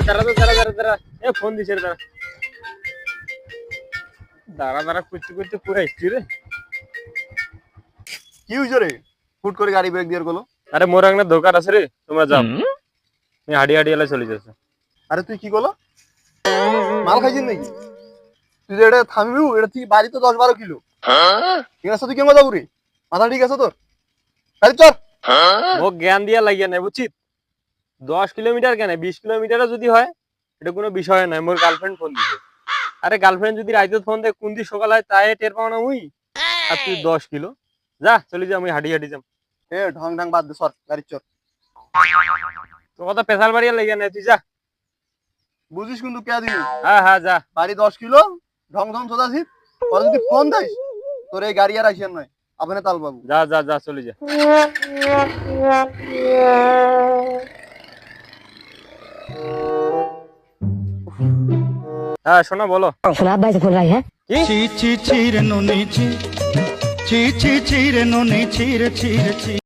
দাঁড়া তো দাঁড়া দাঁড়া দাঁড়া ফোন দিছে রে, দাঁড়া দাঁড়া দাঁড়া করতে করতে পুরো আসছি রে। কি হইছে রে? ফুট করে গাড়ি ব্রেক দিয়ে গেলো। আরে মোর একটা দোকান আছে রে, তোমরা যাও, আমি হাঁটি হাঁটি এলে চলে যাচ্ছে। আরে তুই কি করলো? মাল খাইছিস নাকি? তুই যে এটা থামবি, এটা তুই বাড়ি তো 10-12 কিলো। ঠিক আছে, তুই কেমন যাবো রে? মাথা ঠিক আছে তোর? গাড়ি চল। মোক জ্ঞান দিয়া লাগিয়া নাই বুঝছিস, 10 কিলোমিটার কেন 20 কিলোমিটারও যদি হয় এটা কোনো বিষয় নাই। মোর গার্লফ্রেন্ড ফোন দিছে। আরে গার্লফ্রেন্ড যদি রাইতে ফোন দেয় কোন দিন সকাল হয় তাই টের পাও না মুই। আর তুই 10 কিলো যা চলে যা, আমি হাঁটি হাঁটি যাম। এ ঢং ঢং বাদ দে, সর গাড়ি চল। তোর কথা পেশাল বাড়িয়া লাগিয়া নাই, তুই যা। বুঝিস কিন্তু কে দিবি? হ্যাঁ হ্যাঁ যা। বাড়ি 10 কিলো, ঢং ঢং সোদাছিস। ওরা যদি ফোন দেয় তোর এই গাড়ি আর আসিয়ার নয়, আপনি তাল বাবু। যা যা যা চলে যা। হ্যাঁ শোনা বলো। शराब भाई से फोन रही है। কি ছি ছি ছি রে নুনি ছি ছি ছি ছি রে নুনি ছি রে ছি রে ছি